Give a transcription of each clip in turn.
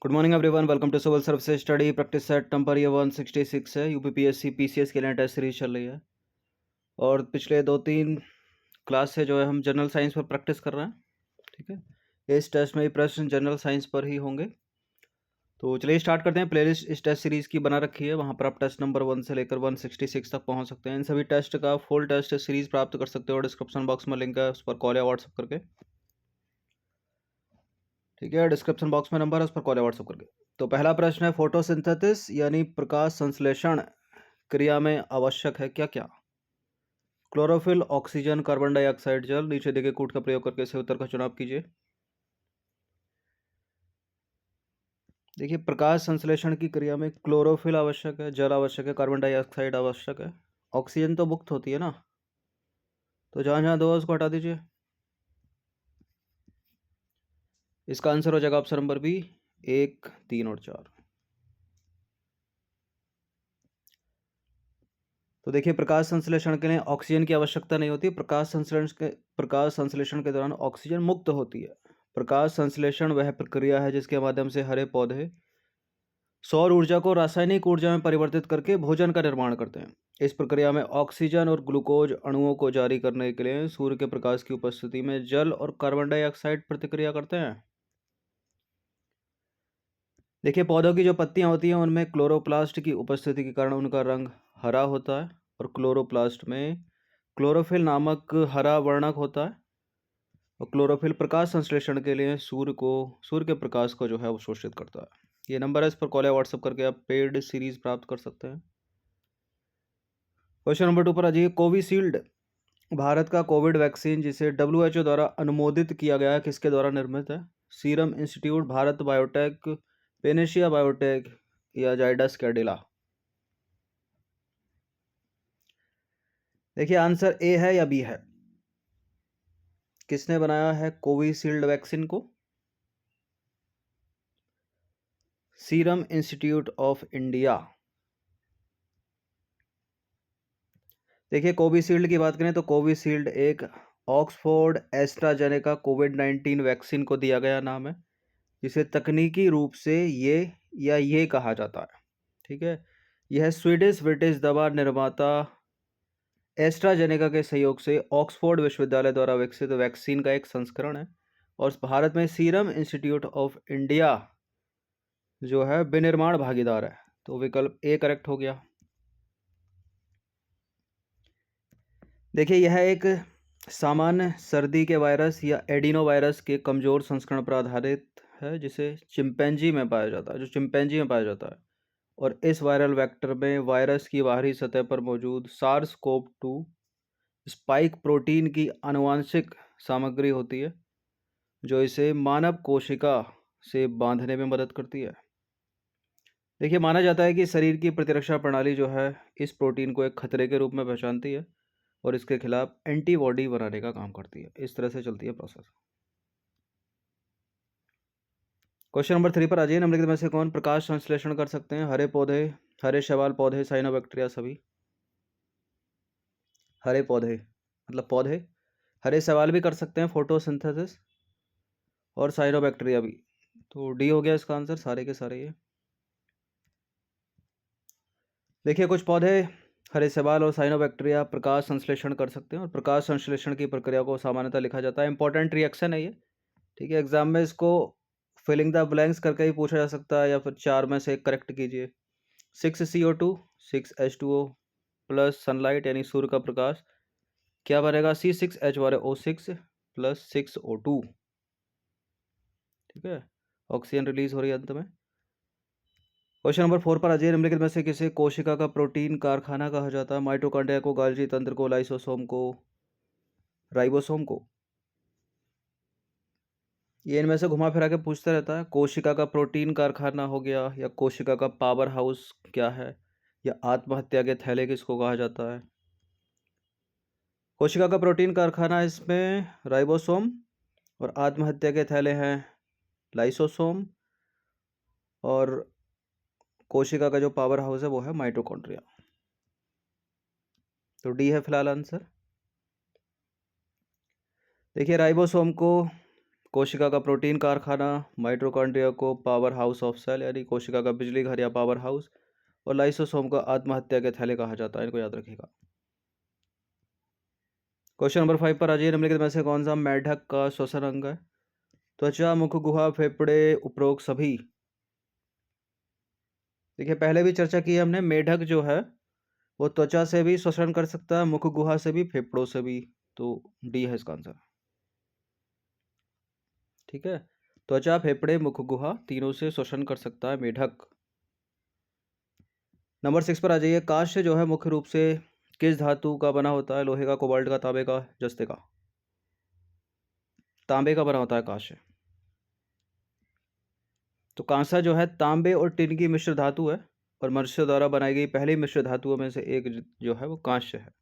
Good morning everyone, welcome to civil services study practice set number ये 166 है। UPPSC PCS के लिए test series चल रही है और पिछले 2-3 क्लास से जो है हम जनरल साइंस पर प्रैक्टिस कर रहे हैं। ठीक है, इस टेस्ट में भी प्रश्न जनरल साइंस पर ही होंगे। तो चलिए स्टार्ट करते हैं। प्लेलिस्ट इस टेस्ट सीरीज की बना रखी है, वहाँ पर आप टेस्ट नंबर 1 से लेकर 166 तक पहुँच सकते हैं। इन सभी टेस्ट का फुल टेस्ट सीरीज प्राप्त कर सकते हो और डिस्क्रिप्शन बॉक्स में लिंक है, उस पर कॉल या व्हाट्सअप करके। ठीक है, डिस्क्रिप्शन बॉक्स में नंबर है, उस पर कॉल या व्हाट्सअप करके। तो पहला प्रश्न है, फोटोसिंथेसिस यानी प्रकाश संश्लेषण क्रिया में आवश्यक है क्या क्या? क्लोरोफिल, ऑक्सीजन, कार्बन डाइऑक्साइड, जल। नीचे दिए गए कूट का प्रयोग करके सही उत्तर का चुनाव कीजिए। देखिए, प्रकाश संश्लेषण की क्रिया में क्लोरोफिल आवश्यक है, जल आवश्यक है, कार्बन डाइऑक्साइड आवश्यक है। ऑक्सीजन तो मुक्त होती है ना, तो जहां जहां दो है उसको हटा दीजिए। इसका आंसर हो जाएगा ऑप्शन नंबर बी, 1, 3 और 4। तो देखिए, प्रकाश संश्लेषण के लिए ऑक्सीजन की आवश्यकता नहीं होती। प्रकाश संश्लेषण के दौरान ऑक्सीजन मुक्त होती है। प्रकाश संश्लेषण वह प्रक्रिया है जिसके माध्यम से हरे पौधे सौर ऊर्जा को रासायनिक ऊर्जा में परिवर्तित करके भोजन का निर्माण करते हैं। इस प्रक्रिया में ऑक्सीजन और ग्लूकोज अणुओं को जारी करने के लिए सूर्य के प्रकाश की उपस्थिति में जल और कार्बन डाइऑक्साइड प्रतिक्रिया करते हैं। देखिए, पौधों की जो पत्तियां होती हैं उनमें क्लोरोप्लास्ट की उपस्थिति के कारण उनका रंग हरा होता है और क्लोरोप्लास्ट में क्लोरोफिल नामक हरा वर्णक होता है। और क्लोरोफिल प्रकाश संश्लेषण के लिए सूर्य के प्रकाश को जो है वो शोषित करता है। ये नंबर है, इस पर कॉल या व्हाट्सअप करके आप पेड सीरीज प्राप्त कर सकते हैं। क्वेश्चन नंबर 2 पर आ जाइए। कोविशील्ड भारत का कोविड वैक्सीन जिसे WHO द्वारा अनुमोदित किया गया है, किसके द्वारा निर्मित है? Serum institute, Bharat biotech, Panacea biotech या जाइडस कैडिला। देखिए, आंसर ए है या बी है? किसने बनाया है कोविशील्ड वैक्सीन को? Serum institute of India. देखिए, कोविशील्ड की बात करें तो कोविशील्ड एक ऑक्सफोर्ड एस्ट्राजेनेका कोविड-19 वैक्सीन को दिया गया नाम है, जिसे तकनीकी रूप से ये कहा जाता है। ठीक है, यह स्वीडिश ब्रिटिश दवा निर्माता एस्ट्राजेनेका के सहयोग से ऑक्सफोर्ड विश्वविद्यालय द्वारा विकसित वैक्सीन का एक संस्करण है और भारत में सीरम इंस्टीट्यूट ऑफ इंडिया जो है विनिर्माण भागीदार है। तो विकल्प ए करेक्ट हो गया। देखिए, यह एक सामान्य सर्दी के वायरस या एडिनो वायरस के कमजोर संस्करण पर आधारित है, जिसे चिंपैंजी में पाया जाता है, और इस वायरल वेक्टर में वायरस की बाहरी सतह पर मौजूद सार्स-कोव-2 स्पाइक प्रोटीन की आनुवांशिक सामग्री होती है, जो इसे मानव कोशिका से बांधने में मदद करती है। देखिए, माना जाता है कि शरीर की प्रतिरक्षा प्रणाली जो है इस प्रोटीन को एक खतरे के रूप में पहचानती है और इसके खिलाफ एंटीबॉडी बनाने का काम करती है। इस तरह से चलती है प्रोसेस। क्वेश्चन नंबर 3 पर आ जाइए। निम्नलिखित में से कौन प्रकाश संश्लेषण कर सकते हैं? हरे पौधे, हरे शैवाल पौधे, साइनोबैक्टीरिया सभी। हरे पौधे मतलब पौधे, हरे शैवाल भी कर सकते हैं फोटोसिंथेसिस, और साइनोबैक्टीरिया भी। तो डी हो गया इसका आंसर, सारे के सारे ये। देखिए, कुछ पौधे हरे शैवाल और साइनोबैक्टीरिया प्रकाश संश्लेषण कर सकते हैं और प्रकाश संश्लेषण की प्रक्रिया को सामान्यतः लिखा जाता है इंपॉर्टेंट रिएक्शन है ये। ठीक है, एग्जाम में इसको फिलिंग द ब्लैंक्स करके भी पूछा जा सकता है या फिर 4 में से एक करेक्ट कीजिए। 6CO2 6H2O प्लस सनलाइट यानी सूर्य का प्रकाश क्या बनेगा? C6H12O6 plus 6O2। ठीक है, ऑक्सीजन रिलीज हो रही है अंत में। क्वेश्चन नंबर 4 पर आ जाइए। निम्नलिखित में से किसे कोशिका का प्रोटीन कारखाना कहा जाता है? माइटोकॉन्ड्रिया को, गोल्गी तंत्र को, लाइसोसोम को, राइबोसोम को। ये इनमें से घुमा फिरा के पूछता रहता है। कोशिका का प्रोटीन कारखाना हो गया, या कोशिका का पावर हाउस क्या है, या आत्महत्या के थैले किसको कहा जाता है? कोशिका का प्रोटीन कारखाना, इसमें राइबोसोम, और आत्महत्या के थैले हैं लाइसोसोम, और कोशिका का जो पावर हाउस है वो है माइटोकॉन्ड्रिया। तो डी है फिलहाल आंसर। देखिए, राइबोसोम को कोशिका का प्रोटीन कारखाना, माइटोकॉन्ड्रिया को पावर हाउस ऑफ सेल यानी कोशिका का बिजली घर या पावर हाउस, और लाइसोसोम को आत्महत्या के थैले कहा जाता है। इनको याद रखिएगा। क्वेश्चन नंबर 5 पर आ जाइए। निम्नलिखित में से कौन सा मेढक का श्वसन अंग है? त्वचा, मुख गुहा, फेफड़े, उपरोक्त सभी। देखिए पहले भी चर्चा की है हमने, मेढक जो है वो त्वचा से भी श्वसन कर सकता है, मुख गुहा से भी, फेफड़ों से भी। तो डी है इसका आंसर। ठीक है, त्वचा, फेफड़े, मुख गुहा तीनों से श्वसन कर सकता है मेढक। नंबर 6 पर आ जाइए। कांस्य जो है मुख्य रूप से किस धातु का बना होता है? लोहे का, कोबाल्ट का, तांबे का, जस्ते का। तांबे का बना होता है कांस्य। तो कांसा जो है तांबे और टिन की मिश्र धातु है, और मनुष्य द्वारा बनाई गई पहली मिश्र धातुओं में से एक जो है वो कांस्य है।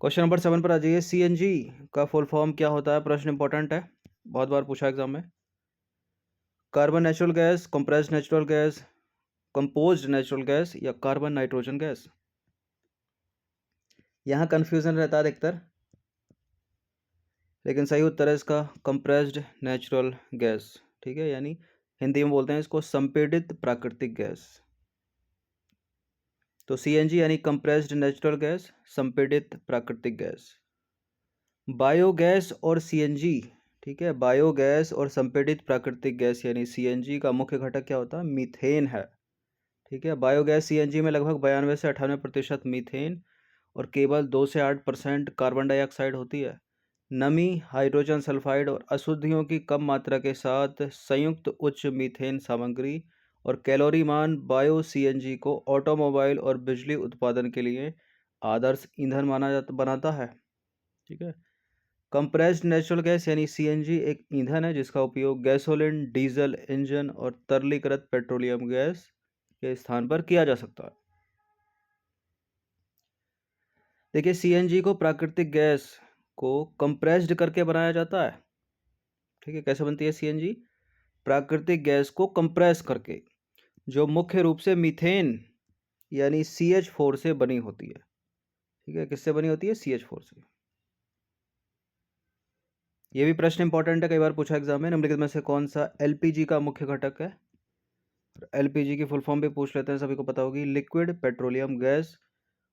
क्वेश्चन नंबर 7 पर आ जाइए। सीएनजी का फुल फॉर्म क्या होता है? प्रश्न इंपॉर्टेंट है, बहुत बार पूछा एग्जाम में। Carbon natural gas, compressed natural gas, composed natural gas, या कार्बन नाइट्रोजन गैस। यहाँ कंफ्यूजन रहता है अधिकतर, लेकिन सही उत्तर है इसका कंप्रेस्ड नेचुरल गैस। ठीक है, यानी हिंदी में बोलते हैं इसको संपीड़ित प्राकृतिक गैस। तो सीएनजी यानी कंप्रेस्ड नेचुरल गैस, संपीड़ित प्राकृतिक गैस। बायोगैस और सीएनजी, ठीक है, बायोगैस और संपीड़ित प्राकृतिक गैस यानी सीएनजी का मुख्य घटक क्या होता है? मीथेन है। ठीक है, बायोगैस सीएनजी में लगभग 92 से 98% मीथेन और केवल 2 से 8% कार्बन डाइऑक्साइड होती है। नमी, हाइड्रोजन सल्फाइड और अशुद्धियों की कम मात्रा के साथ संयुक्त उच्च मीथेन सामग्री और कैलोरी मान बायो सीएनजी को ऑटोमोबाइल और बिजली उत्पादन के लिए आदर्श ईंधन बनाता है। ठीक है, कंप्रेस्ड नेचुरल गैस यानी सीएनजी एक ईंधन है जिसका उपयोग गैसोलीन, डीजल इंजन और तरलीकृत पेट्रोलियम गैस के स्थान पर किया जा सकता है। देखिए सीएनजी को प्राकृतिक गैस को कंप्रेस्ड करके बनाया जाता है। ठीक है, कैसे बनती है सीएनजी? प्राकृतिक गैस को कंप्रेस करके, जो मुख्य रूप से मीथेन यानी CH4 से बनी होती है। ठीक है, किससे बनी होती है? CH4 से। ये भी प्रश्न इंपॉर्टेंट है, कई बार पूछा एग्जाम में। निम्नलिखित में से कौन सा एलपीजी का मुख्य घटक है? एलपीजी की फुल फॉर्म भी पूछ लेते हैं, सभी को पता होगी, लिक्विड पेट्रोलियम गैस।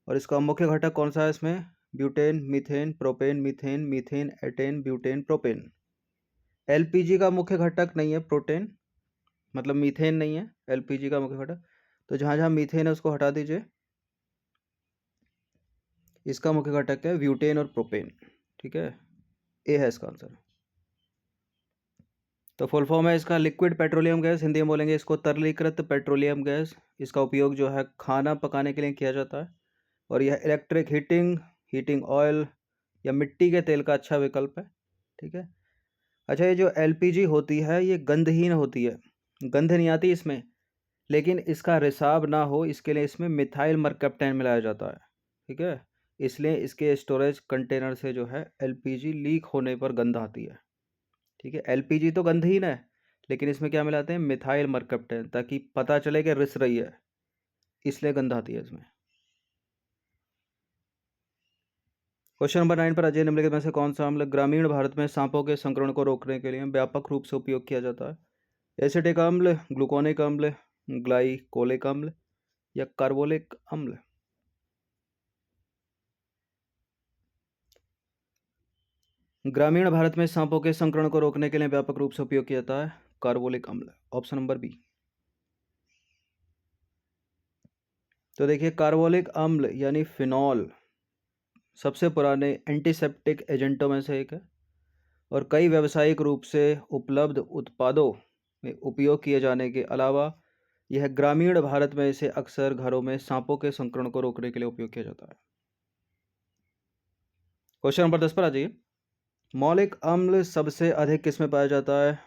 और इसका मुख्य घटक कौन सा है इसमें? Butane, methane, propane, methane, methane, attain, butane, propane. LPG का मुख्य घटक नहीं है प्रोटेन, मतलब मीथेन नहीं है एलपीजी का मुख्य घटक। तो जहाँ जहाँ मीथेन है उसको हटा दीजिए। इसका मुख्य घटक है ब्यूटेन और प्रोपेन। ठीक है, ए है इसका आंसर। तो फुल फॉर्म है इसका लिक्विड पेट्रोलियम गैस, हिंदी में बोलेंगे इसको तरलीकृत पेट्रोलियम गैस। इसका उपयोग जो है खाना पकाने के लिए किया जाता है, और यह इलेक्ट्रिक हीटिंग, हीटिंग ऑयल या मिट्टी के तेल का अच्छा विकल्प है। ठीक है, अच्छा ये जो एलपीजी होती है ये गंधहीन होती है, गंध नहीं आती इसमें, लेकिन इसका रिसाव ना हो इसके लिए इसमें मिथाइल मरकप्टैन मिलाया जाता है। ठीक है, इसलिए इसके स्टोरेज कंटेनर से जो है एलपीजी लीक होने पर गंध आती है। ठीक है, एलपीजी तो गंधहीन है, लेकिन इसमें क्या मिलाते हैं? मिथाइल मरकप्टैन, ताकि पता चले कि रिस रही है, इसलिए गंध आती है इसमें। क्वेश्चन नंबर 9 पर अजय निम्नलिखित में से कौन सा अम्ल ग्रामीण भारत में सांपों के संक्रमण को रोकने के लिए व्यापक रूप से उपयोग किया जाता है? एसिटिक अम्ल, ग्लूकोनिक अम्ल, ग्लाइकोलिक अम्ल, या कार्बोलिक अम्ल। ग्रामीण भारत में सांपों के संक्रमण को रोकने के लिए व्यापक रूप से उपयोग किया जाता है कार्बोलिक अम्ल, ऑप्शन नंबर बी। तो देखिए कार्बोलिक अम्ल यानी फिनॉल सबसे पुराने एंटीसेप्टिक एजेंटों में से एक है, और कई व्यावसायिक रूप से उपलब्ध उत्पादों में उपयोग किए जाने के अलावा यह ग्रामीण भारत में इसे अक्सर घरों में सांपों के संक्रमण को रोकने के लिए उपयोग किया जाता है। क्वेश्चन नंबर 10 पर आ जाइए। मौलिक अम्ल सबसे अधिक किस में पाया जाता है?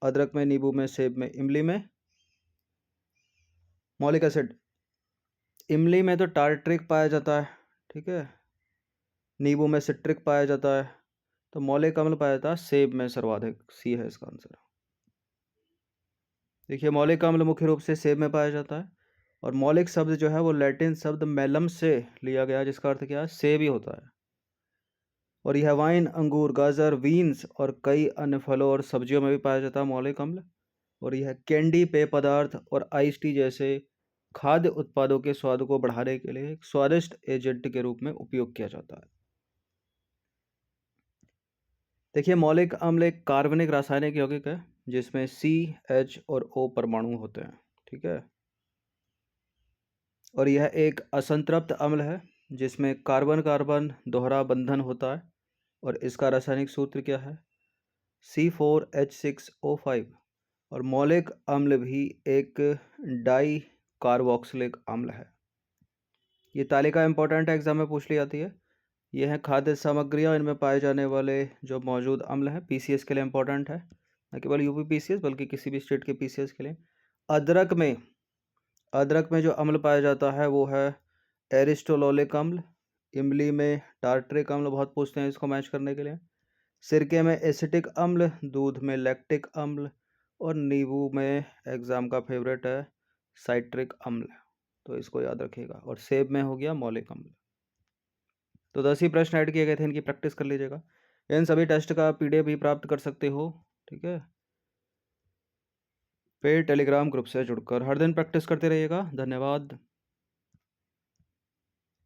अदरक में, नींबू में, सेब में, इमली में। मौलिक एसिड इमली में तो टार्ट्रिक पाया जाता है। ठीक है, नींबू में सिट्रिक पाया जाता है, तो मौलिक अम्ल पाया जाता है सेब में सर्वाधिक, सी है इसका आंसर। देखिए मौलिक अम्ल मुख्य रूप से सेब में पाया जाता है, और मौलिक शब्द जो है वो लैटिन शब्द मेलम से लिया गया, जिसका अर्थ क्या है? सेब ही होता है। और यह वाइन, अंगूर, गाजर, बीन्स और कई अन्य फलों और सब्जियों में भी पाया जाता है मौलिक अम्ल। और यह कैंडी, पेय पदार्थ और आइस टी जैसे खाद्य उत्पादों के स्वाद को बढ़ाने के लिए एक स्वादिष्ट एजेंट के रूप में उपयोग किया जाता है। देखिए, मौलिक अम्ल एक कार्बनिक रासायनिक यौगिक है जिसमें C, H और O परमाणु होते हैं। ठीक है। और यह एक असंतृप्त अम्ल है जिसमें कार्बन कार्बन दोहरा बंधन होता है। और इसका रासायनिक सूत्र क्या है? C4H6O5। और मौलिक अम्ल भी एक डाई कार्बोक्सिलिक अम्ल है। ये तालिका इंपॉर्टेंट है, एग्जाम में पूछ ली जाती है। ये हैं खाद्य सामग्रियाँ, इनमें पाए जाने वाले जो मौजूद अम्ल हैं। पीसीएस के लिए इंपॉर्टेंट है, न केवल यूपी पीसीएस बल्कि किसी भी स्टेट के पीसीएस के लिए। अदरक में जो अम्ल पाया जाता है वो है एरिस्टोलोलिक अम्ल। इमली में टार्टरिक अम्ल, बहुत पूछते हैं इसको मैच करने के लिए। सिरके में एसिटिक अम्ल, दूध में लैक्टिक अम्ल और नींबू में एग्जाम का फेवरेट है साइट्रिक अम्ल। तो इसको याद रखिएगा। और सेब में हो गया मौलिक अम्ल। तो 10 ही प्रश्न ऐड किए गए थे, इनकी प्रैक्टिस कर लीजिएगा। इन सभी टेस्ट का पीडीएफ भी प्राप्त कर सकते हो। ठीक है, पेड टेलीग्राम ग्रुप से जुड़कर हर दिन प्रैक्टिस करते रहिएगा। धन्यवाद।